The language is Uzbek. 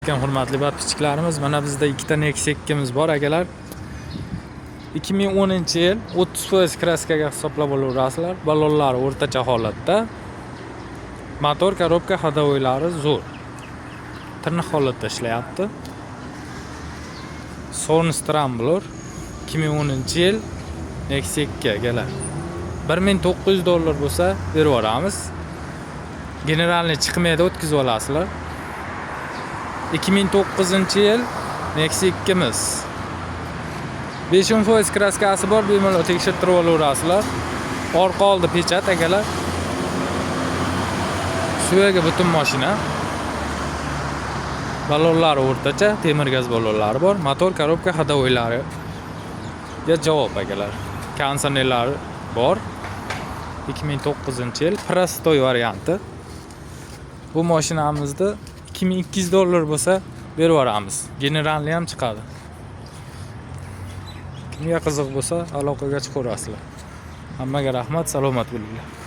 Hurmatli podpischiklarimiz, mana bizda ikkita Nexia 2 bor akalar. 2010-yil 30% kraskaga hisoblab olaverasizlar. Ballonlar o'rtacha holatda. Motor, korobka, ходовойлari zo'r. Tirnoq holatda ishlayapti. Sony Scrambler 2010-yil Nexia 2 akalar. $1900 bo'lsa berib yuboramiz. Generalni chiqmaydi, o'tkazib olasizlar. 2009-yil Nexia 2'miz. 5% kraskasi bor, bemalol tekshirtirib olaverasizlar. Orqa oldi pechat akalar. Suyagi butun mashina. Ballonlari o'rtacha, temir gaz ballonlari bor. Motor, korobka, ходовойлari ga javob akalar. Konditsionerlari bor. 2009-yil Prostoy varianti. Bu mashinamizda $2200 bo'lsa berib yuboramiz. Generalni ham chiqadi. Kimga qiziq bo'lsa aloqaga chiqaverasizlar. Hammaga rahmat, salomat bo'linglar.